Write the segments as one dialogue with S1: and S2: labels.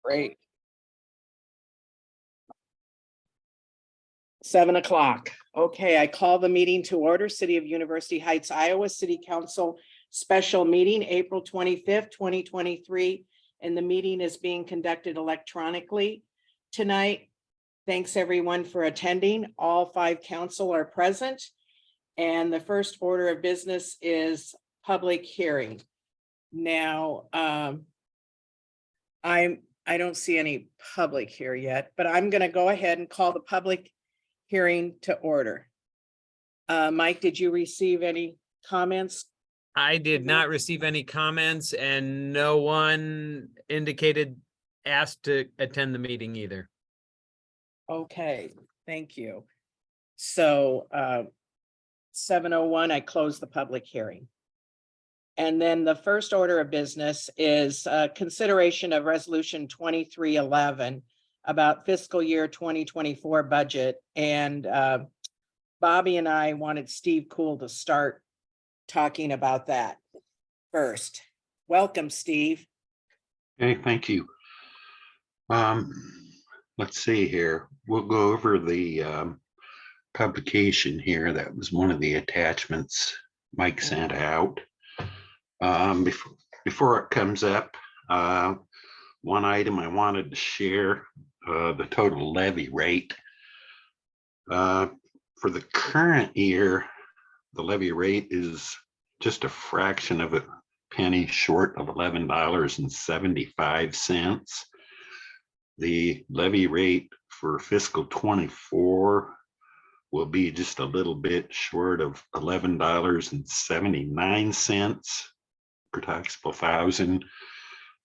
S1: Great. 7 o'clock. Okay, I call the meeting to order. City of University Heights, Iowa City Council special meeting, April 25th, 2023. And the meeting is being conducted electronically tonight. Thanks everyone for attending. All 5 council are present. And the first order of business is public hearing. Now, I don't see any public here yet, but I'm going to go ahead and call the public hearing to order. Mike, did you receive any comments?
S2: I did not receive any comments, and no one asked to attend the meeting either.
S1: Okay, thank you. So 7:01, I close the public hearing. And then the first order of business is consideration of resolution 2311 about fiscal year 2024 budget. And Bobby and I wanted Steve Cool to start talking about that first. Welcome, Steve.
S3: Okay, thank you. Let's see here. We'll go over the publication here. That was one of the attachments Mike sent out. Before it comes up, one item I wanted to share, the total levy rate. For the current year, the levy rate is just a fraction of a penny short of $11.75. The levy rate for fiscal 24 will be just a little bit short of $11.79 per taxable thousand.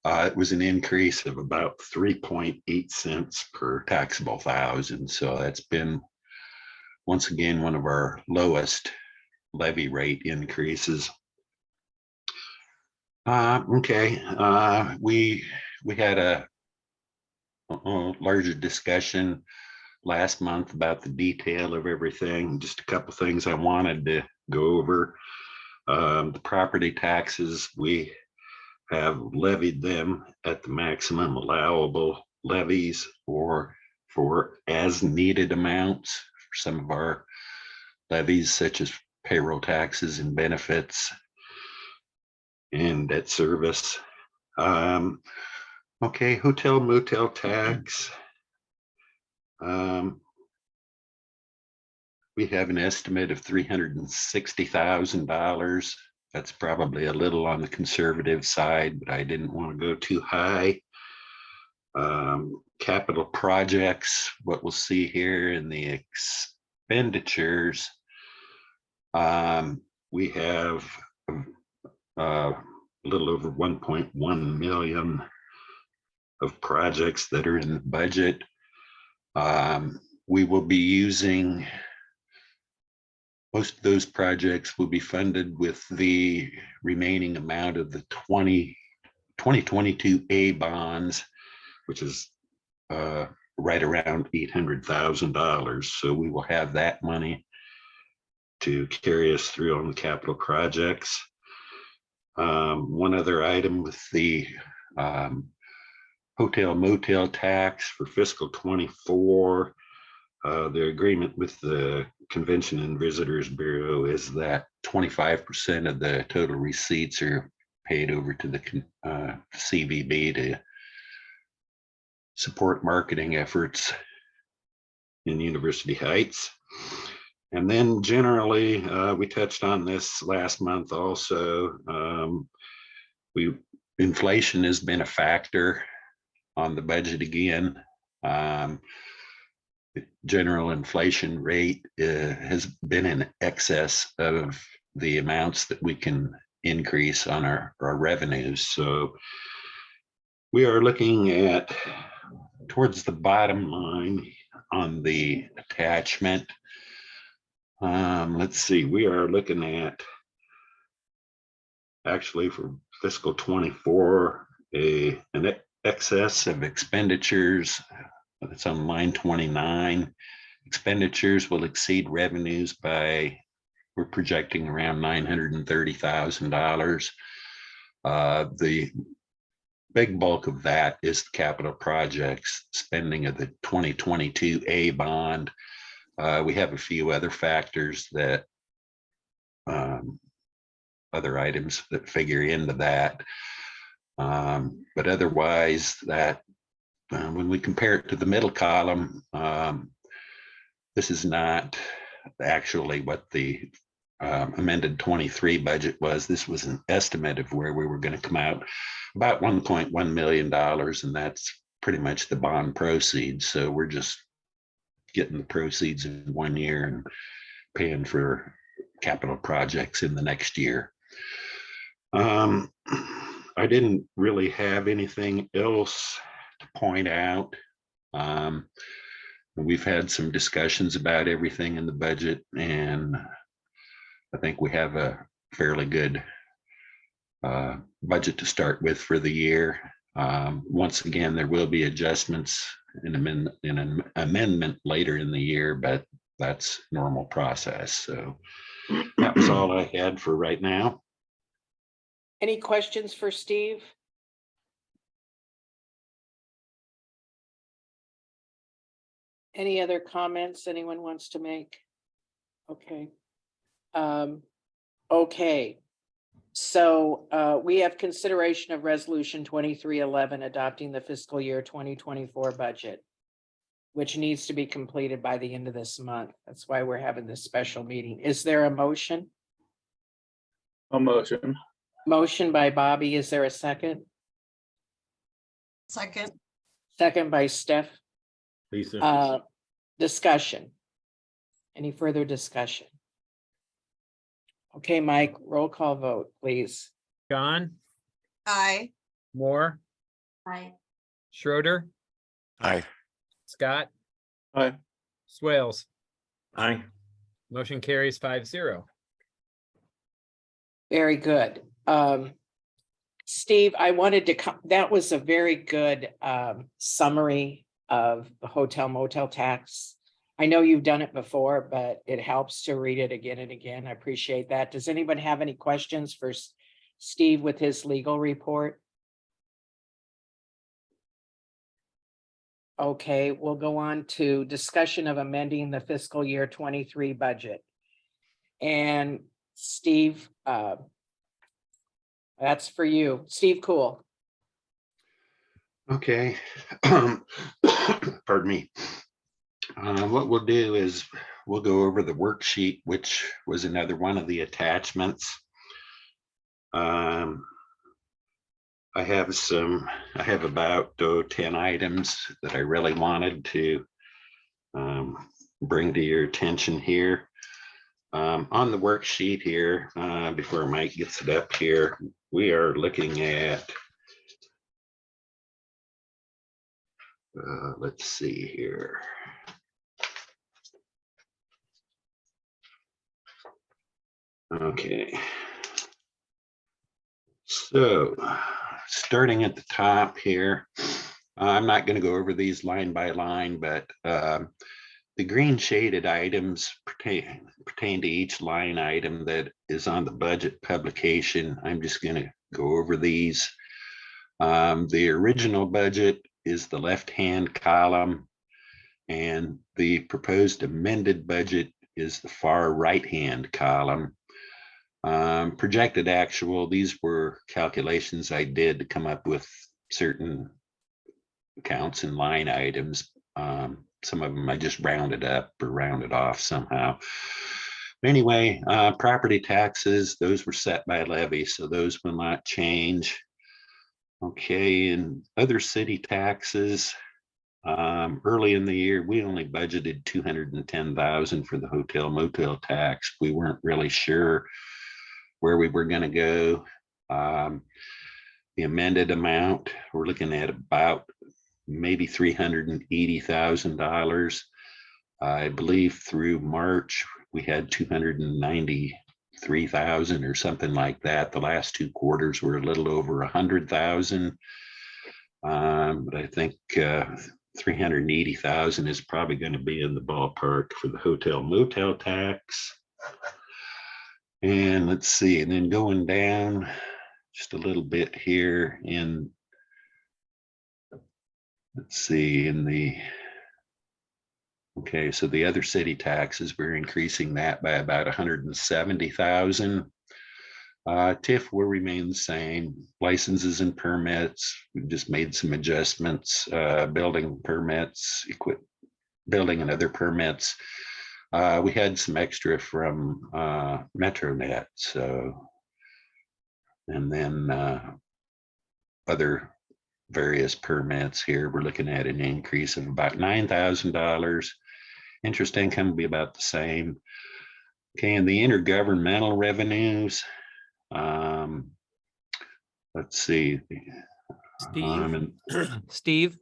S3: It was an increase of about 3.8 cents per taxable thousand. So that's been, once again, one of our lowest levy rate increases. We had a larger discussion last month about the detail of everything. Just a couple things I wanted to go over. The property taxes, we have levied them at the maximum allowable levies or for as needed amounts for some of our levies, such as payroll taxes and benefits and debt service. Okay, hotel motel tax. We have an estimate of $360,000. That's probably a little on the conservative side, but I didn't want to go too high. Capital projects, what we'll see here in the expenditures, we have a little over 1.1 million of projects that are in the budget. We will be using, most of those projects will be funded with the remaining amount of the 2022 A bonds, which is right around $800,000. So we will have that money to carry us through on the capital projects. One other item with the hotel motel tax for fiscal 24, the agreement with the Convention and Visitors Bureau is that 25% of the total receipts are paid over to the CVB to support marketing efforts in University Heights. And then generally, we touched on this last month also, inflation has been a factor on the budget again. The general inflation rate has been in excess of the amounts that we can increase on our revenues. So we are looking at towards the bottom line on the attachment. Let's see, we are looking at actually for fiscal 24, an excess of expenditures. It's on line 29. Expenditures will exceed revenues by, we're projecting around $930,000. The big bulk of that is the capital projects spending of the 2022 A bond. We have a few other factors that other items that figure into that. But otherwise, that when we compare it to the middle column, this is not actually what the amended 23 budget was. This was an estimate of where we were going to come out, about $1.1 million, and that's pretty much the bond proceeds. So we're just getting the proceeds in 1 year and paying for capital projects in the next year. I didn't really have anything else to point out. We've had some discussions about everything in the budget, and I think we have a fairly good budget to start with for the year. Once again, there will be adjustments in an amendment later in the year, but that's normal process. So that was all I had for right now.
S1: Any questions for Steve? Any other comments anyone wants to make? Okay. Okay. So we have consideration of resolution 2311 adopting the fiscal year 2024 budget, which needs to be completed by the end of this month. That's why we're having this special meeting. Is there a motion?
S4: A motion.
S1: Motion by Bobby. Is there a second?
S5: Second.
S1: Second by Steph.
S4: Lisa.
S1: Discussion. Any further discussion? Okay, Mike, roll call vote, please.
S2: John,
S5: Aye.
S2: Moore,
S5: Aye.
S2: Schroeder,
S6: Aye.
S2: Scott,
S4: Aye.
S2: Swales.
S6: Aye.
S2: Motion carries 5-0.
S1: Very good. Steve, I wanted to come, that was a very good summary of the hotel motel tax. I know you've done it before, but it helps to read it again and again. I appreciate that. Does anyone have any questions for Steve with his legal report? Okay, we'll go on to discussion of amending the fiscal year 23 budget. And Steve, that's for you. Steve Cool.
S3: Okay. Pardon me. What we'll do is we'll go over the worksheet, which was another one of the attachments. I have about 10 items that I really wanted to bring to your attention here. On the worksheet here, before Mike gets it up here, we are looking at, let's see here. Okay. So starting at the top here, I'm not going to go over these line by line, but the green shaded items pertain to each line item that is on the budget publication. I'm just going to go over these. The original budget is the left-hand column, and the proposed amended budget is the far right-hand column. Projected actual, these were calculations I did to come up with certain accounts and line items. Some of them I just rounded up or rounded off somehow. Anyway, property taxes, those were set by levy, so those will not change. Okay, and other city taxes, early in the year, we only budgeted $210,000 for the hotel motel tax. We weren't really sure where we were going to go. The amended amount, we're looking at about maybe $380,000. I believe through March, we had 293,000 or something like that. The last 2 quarters were a little over 100,000. But I think 380,000 is probably going to be in the ballpark for the hotel motel tax. And let's see, and then going down just a little bit here in let's see, okay, so the other city taxes, we're increasing that by about 170,000. TIF will remain the same. Licenses and permits, we've just made some adjustments. Building permits, building and other permits. We had some extra from MetroNet, so. And then other various permits here, we're looking at an increase of about $9,000. Interest income will be about the same. Okay, and the intergovernmental revenues, let's see.
S2: Steve, Steve,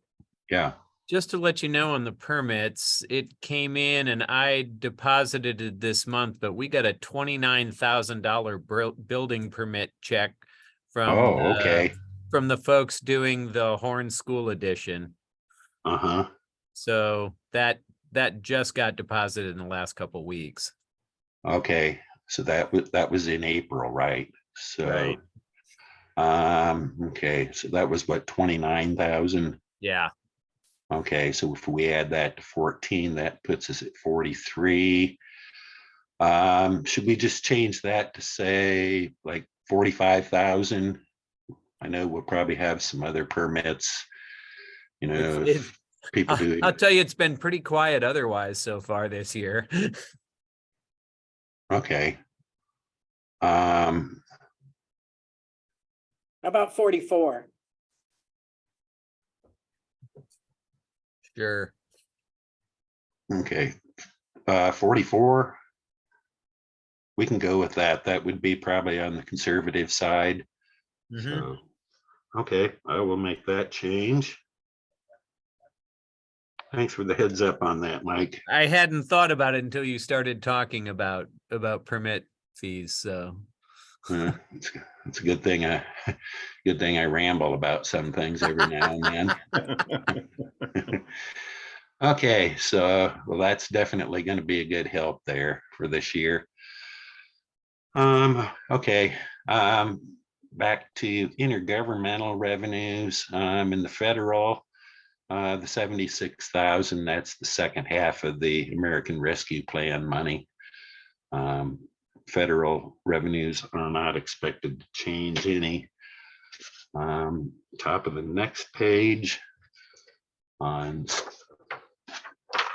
S3: Yeah,
S2: just to let you know on the permits, it came in and I deposited it this month, but we got a $29,000 building permit check from
S3: oh, okay.
S2: from the folks doing the Horn School edition.
S3: Uh-huh.
S2: So that just got deposited in the last couple weeks.
S3: Okay, so that was in April, right? So
S2: Right.
S3: Okay, so that was what, 29,000?
S2: Yeah.
S3: Okay, so if we add that to 14, that puts us at 43. Should we just change that to say like 45,000? I know we'll probably have some other permits, you know, if people who,
S2: I'll tell you, it's been pretty quiet otherwise so far this year.
S3: okay.
S1: About 44.
S2: Sure.
S3: Okay, 44. We can go with that. That would be probably on the conservative side.
S2: Mhm.
S3: So, okay, I will make that change. Thanks for the heads up on that, Mike.
S2: I hadn't thought about it until you started talking about permit fees, so.
S3: It's a good thing. Good thing I ramble about some things every now and then. Okay, so well, that's definitely going to be a good help there for this year. Okay. Back to intergovernmental revenues. In the federal, the 76,000. That's the second half of the American Rescue Plan money. Federal revenues are not expected to change any. Top of the next page on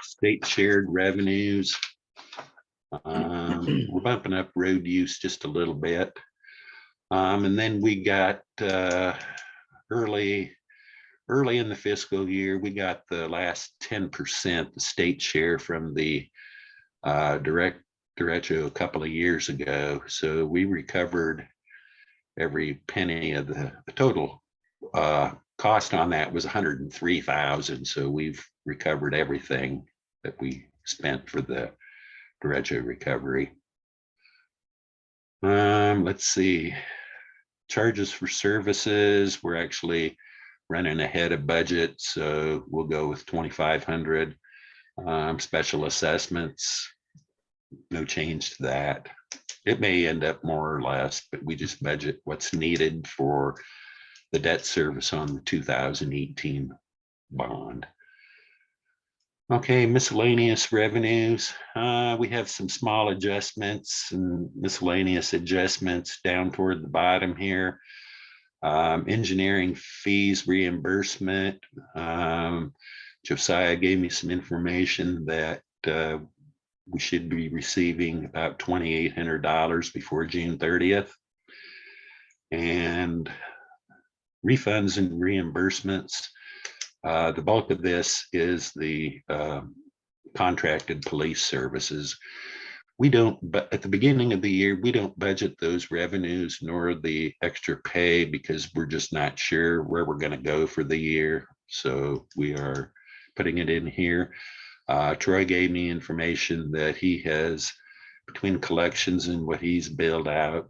S3: state shared revenues. We're bumping up road use just a little bit. And then we got early in the fiscal year, we got the last 10%, the state share from the derecho a couple of years ago. So we recovered every penny of the total cost on that was 103,000. So we've recovered everything that we spent for the derecho recovery. Let's see. Charges for services, we're actually running ahead of budget, so we'll go with 2,500. Special assessments, no change to that. It may end up more or less, but we just budget what's needed for the debt service on the 2018 bond. Okay, miscellaneous revenues. We have some small adjustments and miscellaneous adjustments down toward the bottom here. Engineering fees reimbursement. Josiah gave me some information that we should be receiving about $2,800 before June 30th. And refunds and reimbursements. The bulk of this is the contracted police services. We don't, but at the beginning of the year, we don't budget those revenues nor the extra pay because we're just not sure where we're going to go for the year. So we are putting it in here. Troy gave me information that he has, between collections and what he's billed out,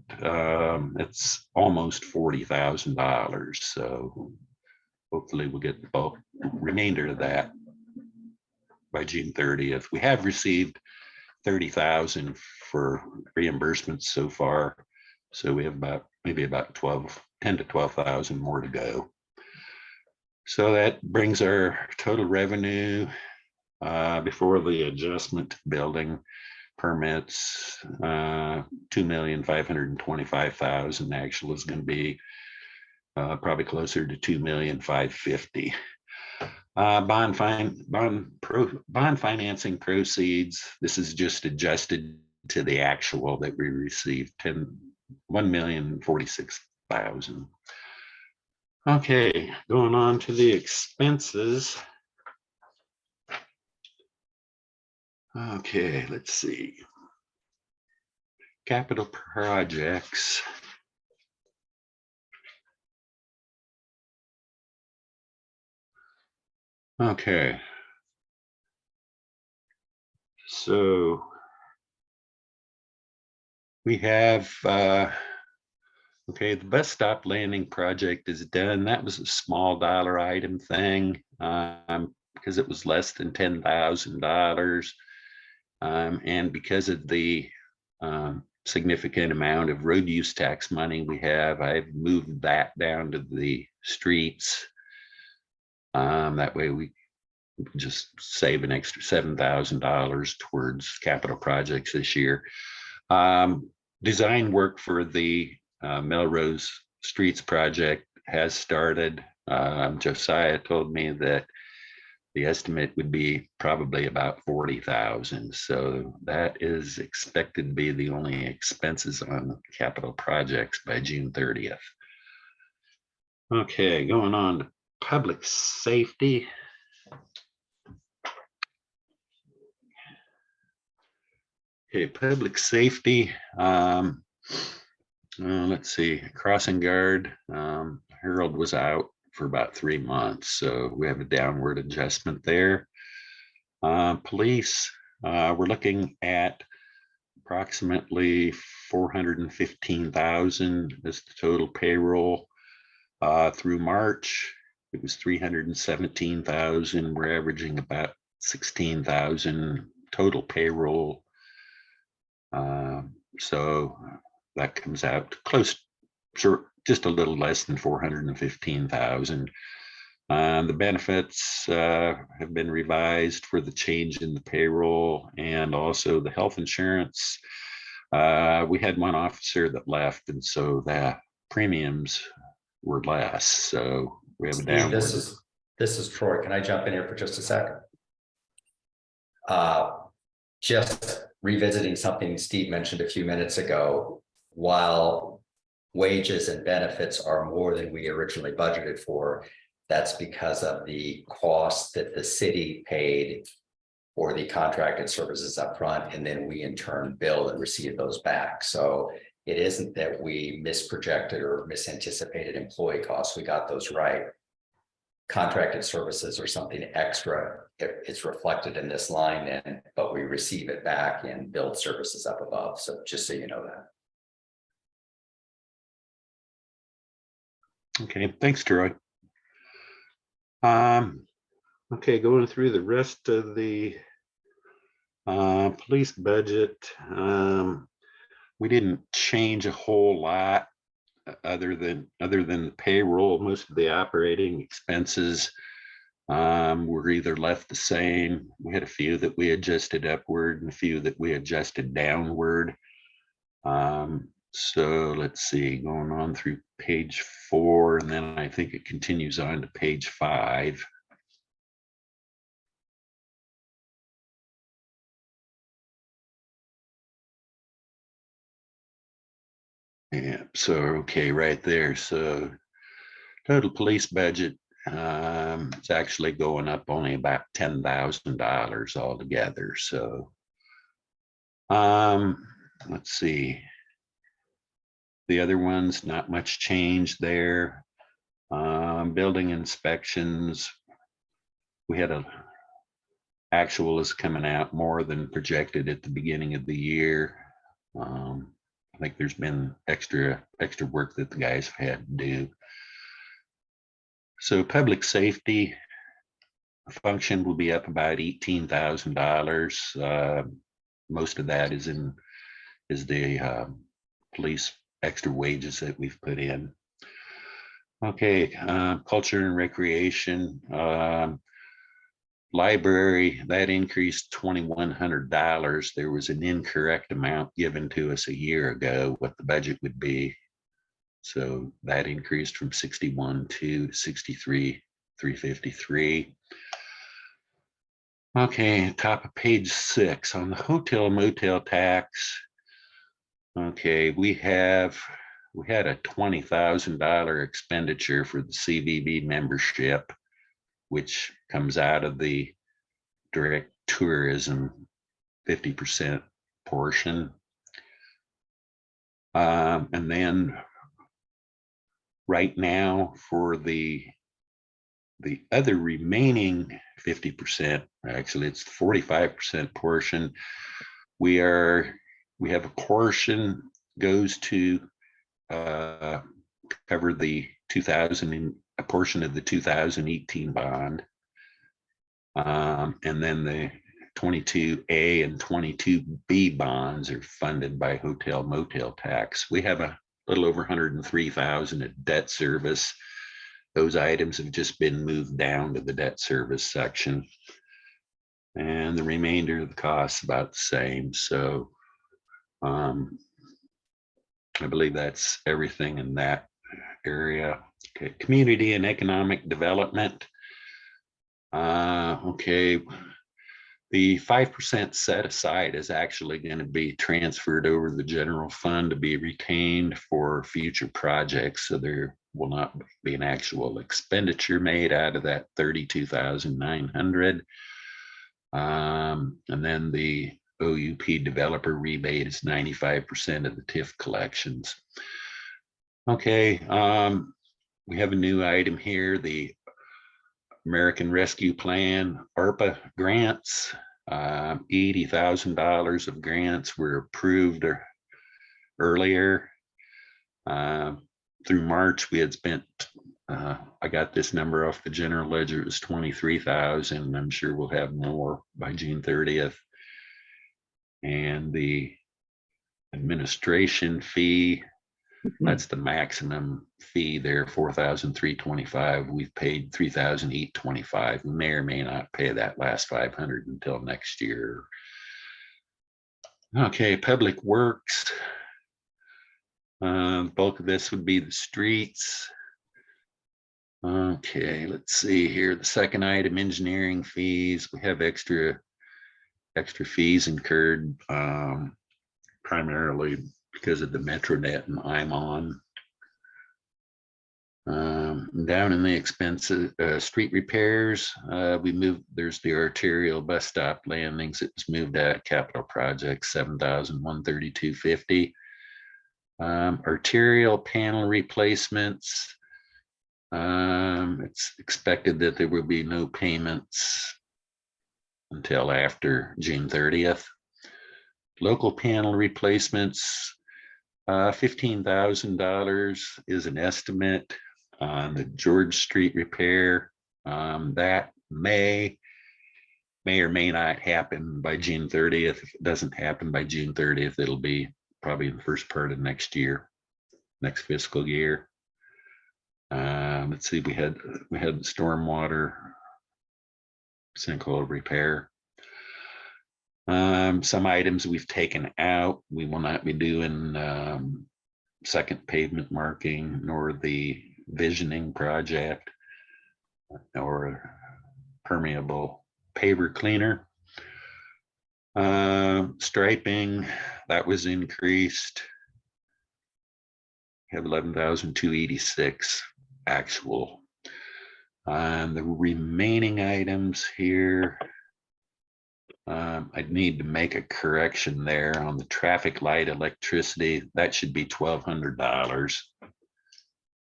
S3: it's almost $40,000. So hopefully we'll get the bulk remainder of that by June 30th. We have received 30,000 for reimbursements so far. So we have maybe about 10 to 12,000 more to go. So that brings our total revenue before the adjustment to building permits, 2,525,000. Actual is going to be probably closer to 2,550,000. Bond financing proceeds. This is just adjusted to the actual that we received, 1,046,000. Okay, going on to the expenses. Okay, let's see. Capital projects. Okay. So we have, okay, the bus stop landing project is done. That was a small dollar item thing because it was less than $10,000. And because of the significant amount of road use tax money we have, I've moved that down to the streets. That way we just save an extra $7,000 towards capital projects this year. Design work for the Melrose Streets project has started. Josiah told me that the estimate would be probably about 40,000. So that is expected to be the only expenses on capital projects by June 30th. Okay, going on to public safety. Okay, public safety. Let's see, crossing guard. Harold was out for about 3 months, so we have a downward adjustment there. Police, we're looking at approximately 415,000 as the total payroll. Through March, it was 317,000. We're averaging about 16,000 total payroll. So that comes out close, sure, just a little less than 415,000. The benefits have been revised for the change in the payroll and also the health insurance. We had one officer that left, and so the premiums were less. So we have a
S6: Steve,
S3: downward.
S6: this is Troy. Can I jump in here for just a second? Just revisiting something Steve mentioned a few minutes ago, while wages and benefits are more than we originally budgeted for, that's because of the cost that the city paid for the contracted services up front, and then we in turn bill and receive those back. So it isn't that we misprojected or misanticipated employee costs. We got those right. Contracted services or something extra, it's reflected in this line, and but we receive it back in billed services up above. So just so you know that.
S3: Okay, thanks, Troy. Okay, going through the rest of the police budget. We didn't change a whole lot other than the payroll. Most of the operating expenses were either left the same. We had a few that we adjusted upward and a few that we adjusted downward. So let's see, going on through page 4, and then I think it continues on to page 5. Yeah, so okay, right there. So total police budget, it's actually going up only about $10,000 altogether. So let's see. The other ones, not much change there. Building inspections, we had actual is coming out more than projected at the beginning of the year. I think there's been extra work that the guys have had to do. So public safety function will be up about $18,000. Most of that is the police extra wages that we've put in. Okay, culture and recreation, library, that increased $2,100. There was an incorrect amount given to us a year ago, what the budget would be. So that increased from 61 to 63,353. Okay, top of page 6 on the hotel motel tax. Okay, we had a $20,000 expenditure for the CVB membership, which comes out of the direct tourism 50% portion. And then right now for the other remaining 50%, actually it's the 45% portion, we have a portion goes to cover the a portion of the 2018 bond. And then the 22A and 22B bonds are funded by hotel motel tax. We have a little over 103,000 at debt service. Those items have just been moved down to the debt service section. And the remainder of the costs about the same. So I believe that's everything in that area. Okay, community and economic development. Okay, the 5% set aside is actually going to be transferred over the general fund to be retained for future projects. So there will not be an actual expenditure made out of that 32,900. And then the OUP developer rebate is 95% of the TIF collections. Okay, we have a new item here, the American Rescue Plan ARPA grants. $80,000 of grants were approved earlier. Through March, we had spent, I got this number off the general ledger, it was 23,000. I'm sure we'll have more by June 30th. And the administration fee, that's the maximum fee there, 4,325. We've paid 3,825. We may or may not pay that last 500 until next year. Okay, public works. Bulk of this would be the streets. Okay, let's see here. The second item, engineering fees. We have extra fees incurred, primarily because of the MetroNet and IMON. Down in the expenses, street repairs, there's the arterial bus stop landings. It was moved out of capital projects, 7,132.50. Arterial panel replacements. It's expected that there will be no payments until after June 30th. Local panel replacements, $15,000 is an estimate on the George Street repair. That may or may not happen by June 30th. If it doesn't happen by June 30th, it'll be probably the first part of next year, next fiscal year. Let's see, we had the stormwater sinkhole repair. Some items we've taken out. We will not be doing second pavement marking, nor the visioning project, or permeable paver cleaner. Striping, that was increased. We have 11,286 actual. The remaining items here, I'd need to make a correction there on the traffic light electricity. That should be $1,200.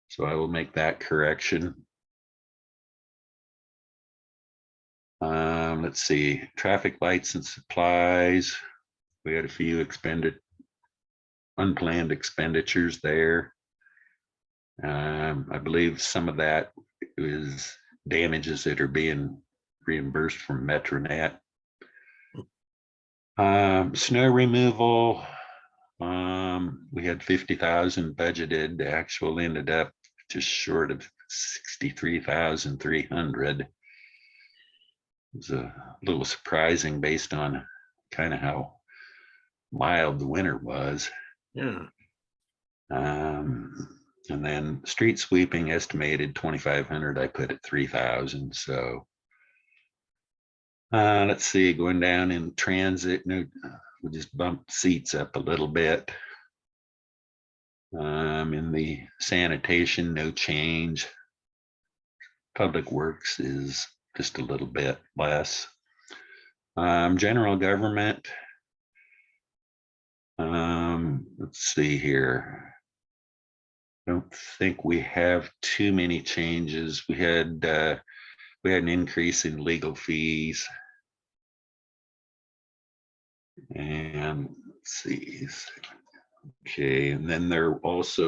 S3: So I will make that correction. Let's see, traffic lights and supplies. We had a few unplanned expenditures there. I believe some of that is damages that are being reimbursed from MetroNet. Snow removal, we had 50,000 budgeted. The actual ended up just short of 63,300. It was a little surprising based on kind of how mild the winter was.
S4: Yeah.
S3: And then street sweeping estimated 2,500. I put at 3,000. So let's see, going down in transit, no, we just bumped seats up a little bit. In the sanitation, no change. Public works is just a little bit less. General government. Let's see here. Don't think we have too many changes. We had an increase in legal fees. And let's see. Okay, and then there was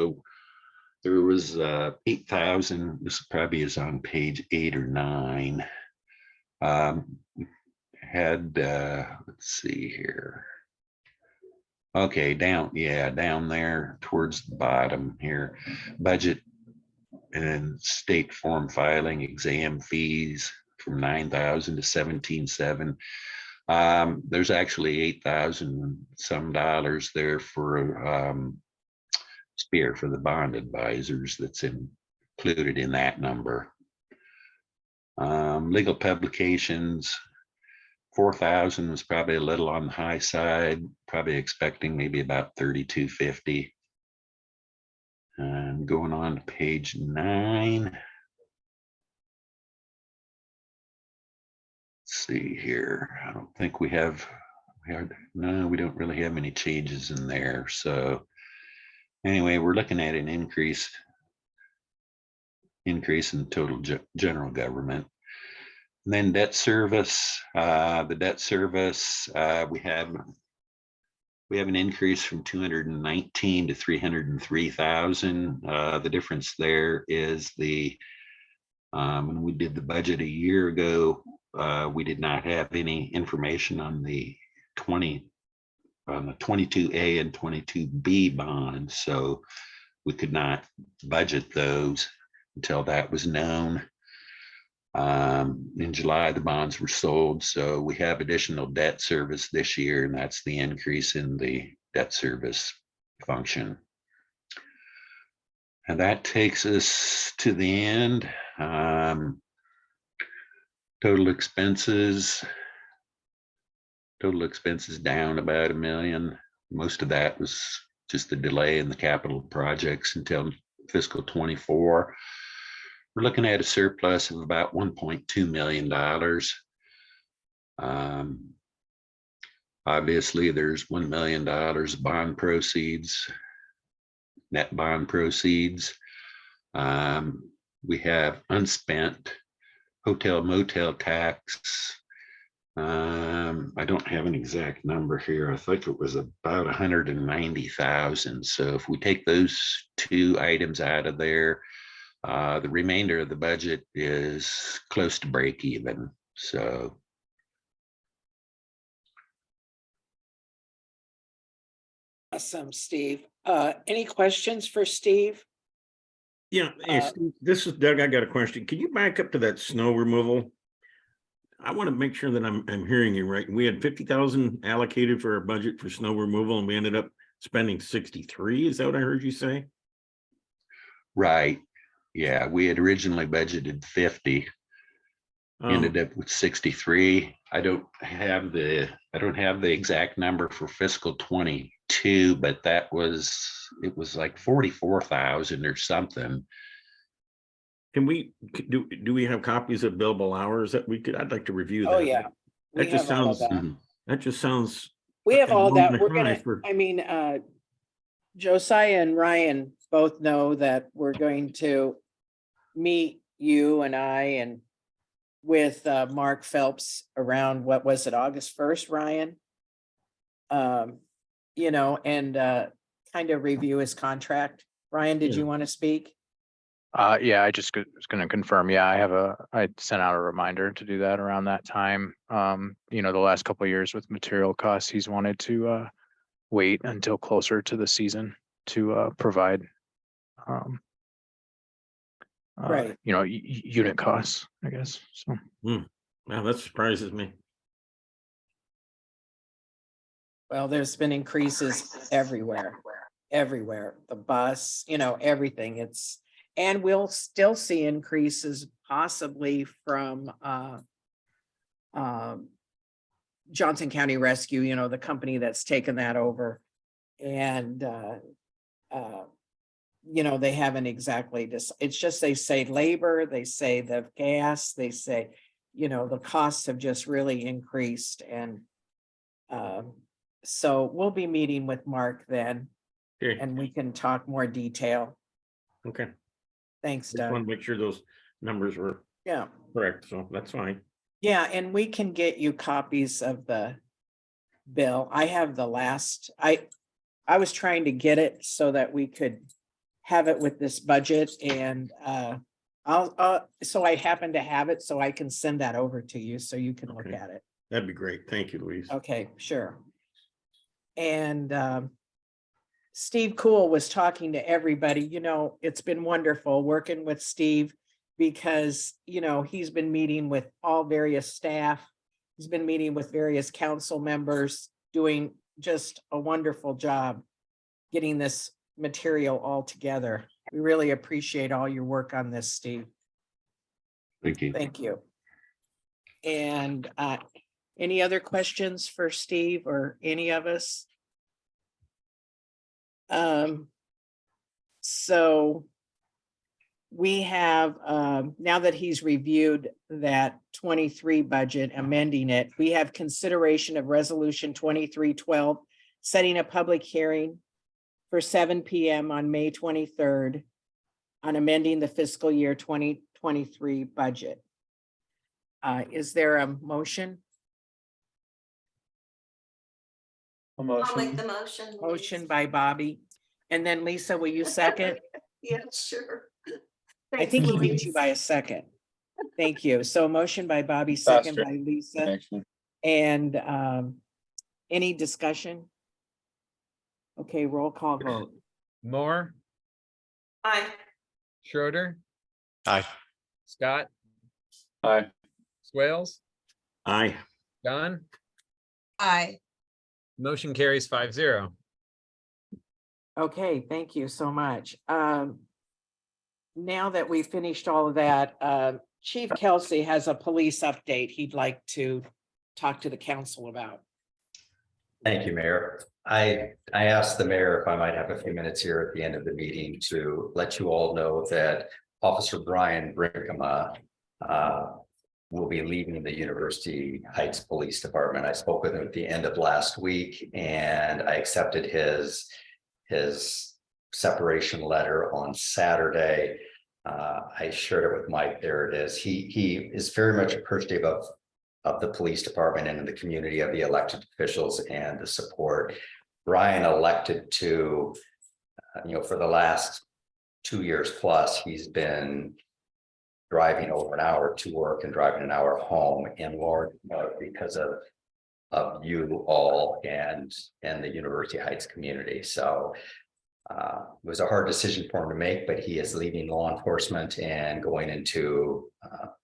S3: 8,000. This probably is on page 8 or 9. Let's see here. Okay, down there towards the bottom here, budget and state form filing exam fees from 9,000 to 17,700. There's actually 8,000 some dollars there for SPEAR, for the bond advisors, that's included in that number. Legal publications, 4,000 was probably a little on the high side, probably expecting maybe about 3,250. And going on to page 9. Let's see here. I don't think we don't really have any changes in there. So anyway, we're looking at an increase in total general government. And then debt service, the debt service, we have an increase from 219 to 303,000. The difference there is when we did the budget a year ago, we did not have any information on the 22A and 22B bonds, so we could not budget those until that was known. In July, the bonds were sold, so we have additional debt service this year, and that's the increase in the debt service function. And that takes us to the end. Total expenses down about $1 million. Most of that was just the delay in the capital projects until fiscal 24. We're looking at a surplus of about $1.2 million. Obviously, there's $1 million bond proceeds, net bond proceeds. We have unspent hotel motel tax. I don't have an exact number here. I think it was about 190,000. So if we take those two items out of there, the remainder of the budget is close to break even. So
S1: Awesome, Steve. Any questions for Steve?
S7: Yeah, hey, Steve, this is Doug. I got a question. Can you back up to that snow removal? I want to make sure that I'm hearing you right. We had 50,000 allocated for our budget for snow removal, and we ended up spending 63. Is that what I heard you say?
S3: right. Yeah, we had originally budgeted 50, ended up with 63. I don't have the exact number for fiscal 22, but it was like 44,000 or something.
S7: Can we do we have copies of billable hours that we could? I'd like to review that.
S1: Oh, yeah.
S7: That
S1: We
S7: just
S1: have all of
S7: sounds.
S1: that.
S7: That just sounds.
S1: We have all that.
S7: High
S1: We're gonna,
S7: for-
S1: I mean, Josiah and Ryan both know that we're going to meet you and I and with Mark Phelps around, what was it, August 1st, Ryan? And kind of review his contract. Ryan, did
S7: Yeah.
S1: you want to speak?
S8: Yeah, I just was going to confirm. Yeah, I sent out a reminder to do that around that time. The last couple of years with material costs, he's wanted to wait until closer to the season to provide
S1: Right.
S8: you know, unit costs, I guess, so.
S7: Now that surprises me.
S1: Well, there's been increases everywhere, the bus, everything. And we'll still see increases possibly from, Johnson County Rescue, the company that's taken that over. And, they haven't exactly it's just, they say labor, they say the gas, they say, the costs have just really increased. And, so we'll be meeting with Mark then,
S7: Okay,
S1: and we can talk more detail.
S7: okay.
S1: Thanks,
S7: Just want
S1: Doug.
S7: to make sure those numbers were
S1: Yeah,
S7: correct, so that's fine.
S1: yeah, and we can get you copies of the bill. I have the last, I was trying to get it so that we could have it with this budget, and so I happen to have it, so I can send that over to you so you can look
S7: Okay.
S1: at it.
S7: That'd be great. Thank you, Louise.
S1: Okay, sure. And Steve Cool was talking to everybody. It's been wonderful working with Steve because, he's been meeting with all various staff. He's been meeting with various council members, doing just a wonderful job getting this material all together. We really appreciate all your work on this, Steve.
S3: Thank you.
S1: Thank you. And any other questions for Steve or any of us? So we have, now that he's reviewed that 23 budget, amending it, we have consideration of resolution 2312, setting a public hearing for 7 PM on May 23rd on amending the fiscal year 2023 budget. Is there a motion?
S4: A
S5: I'll make
S4: motion.
S5: the motion. Louise.
S1: Motion by Bobby. And then Lisa, will you second?
S5: Yeah, sure.
S1: I
S5: Thanks,
S1: think he beat
S5: Louise.
S1: you by a second. Thank you. So motion by Bobby, second
S4: Faster.
S1: by Lisa.
S4: Actually.
S1: And any discussion? Okay, roll call vote.
S2: Moore,
S5: Aye.
S2: Schroeder,
S6: Aye.
S2: Scott,
S4: Aye.
S2: Swales,
S7: Aye.
S2: John,
S5: Aye.
S2: motion carries 5-0.
S1: Okay, thank you so much. Now that we've finished all of that, Chief Kelsey has a police update he'd like to talk to the council about.
S6: Thank you, Mayor. I asked the mayor if I might have a few minutes here at the end of the meeting to let you all know that Officer Brian Brinkema will be leaving the University Heights Police Department. I spoke with him at the end of last week and I accepted his separation letter on Saturday. I shared it with Mike. There it is. He is very much appreciative of the police department and the community, of the elected officials and the support. Brian elected to, for the last 2 years plus, he's been driving over an hour to work and driving an hour home in large part because of you all and the University Heights community. So it was a hard decision for him to make, but he is leaving law enforcement and going into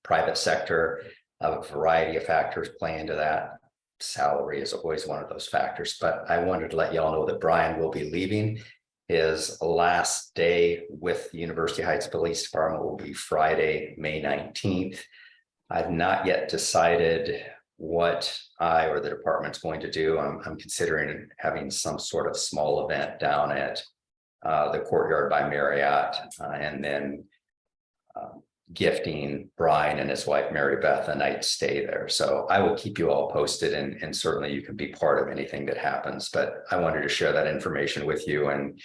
S6: private sector. A variety of factors play into that. Salary is always one of those factors, but I wanted to let y'all know that Brian will be leaving. His last day with the University Heights Police Department will be Friday, May 19th. I've not yet decided what I or the department's going to do. I'm considering having some sort of small event down at the Courtyard by Marriott, and then gifting Brian and his wife Mary Beth a night's stay there. So I will keep you all posted, and certainly you can be part of anything that happens. But I wanted to share that information with you, and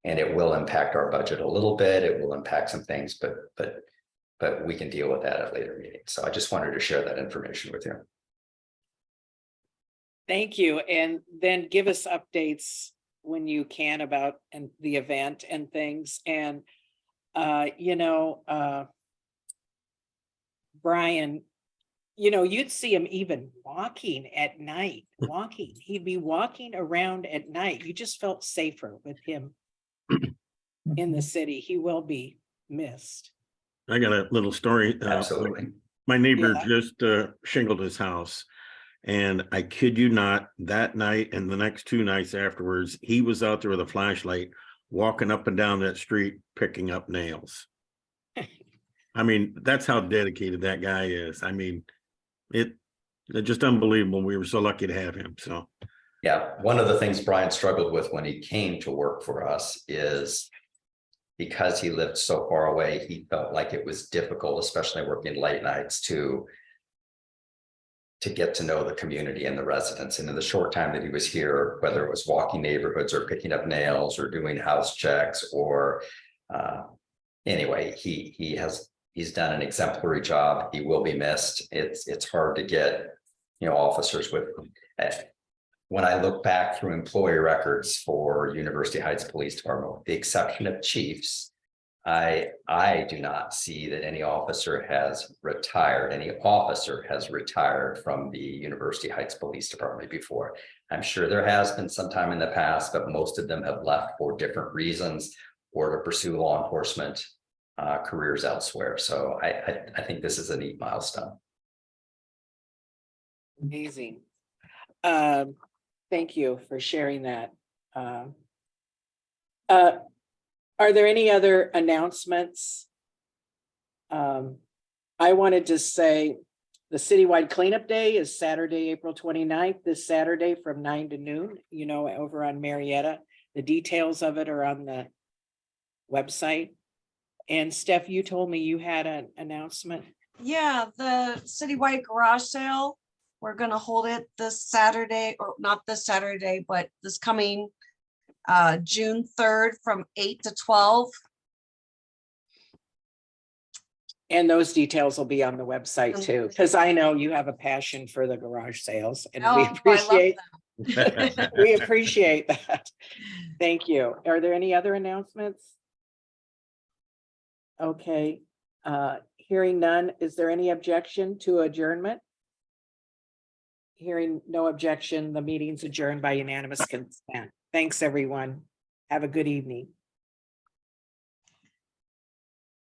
S6: it will impact our budget a little bit. It will impact some things, but we can deal with that at a later meeting. So I just wanted to share that information with you.
S1: Thank you. And then give us updates when you can about the event and things. And, Brian, you'd see him even walking at night, he'd be walking around at night. You just felt safer with him in the city. He will be missed.
S7: I got a little story.
S6: Absolutely.
S7: My neighbor
S1: Yeah.
S7: just shingled his house. And I kid you not, that night and the next 2 nights afterwards, he was out there with a flashlight, walking up and down that street, picking up nails. I mean, that's how dedicated that guy is. I mean, it's just unbelievable. We were so lucky to have him. So,
S6: Yeah, one of the things Brian struggled with when he came to work for us is because he lived so far away, he felt like it was difficult, especially working late nights, to get to know the community and the residents. And in the short time that he was here, whether it was walking neighborhoods or picking up nails or doing house checks or anyway, he's done an exemplary job. He will be missed. It's hard to get, officers with. When I look back through employee records for University Heights Police Department, with the exception of chiefs, I do not see that any officer has retired from the University Heights Police Department before. I'm sure there has been some time in the past, but most of them have left for different reasons or to pursue law enforcement careers elsewhere. So I think this is a neat milestone.
S1: Amazing. Thank you for sharing that. Are there any other announcements? I wanted to say the citywide cleanup day is Saturday, April 29th, this Saturday from 9 to noon, over on Marietta. The details of it are on the website. And Steph, you told me you had an announcement.
S5: Yeah, the citywide garage sale, we're gonna hold it this Saturday, or not this Saturday, but this coming June 3rd from 8 to 12.
S1: And those details will be on the website too, because I know you have a passion for the garage sales and we
S5: Oh, I love
S1: appreciate,
S5: them.
S1: we appreciate that. Thank you. Are there any other announcements? Okay, hearing none, is there any objection to adjournment? Hearing no objection, the meeting's adjourned by unanimous consent. Thanks, everyone. Have a good evening.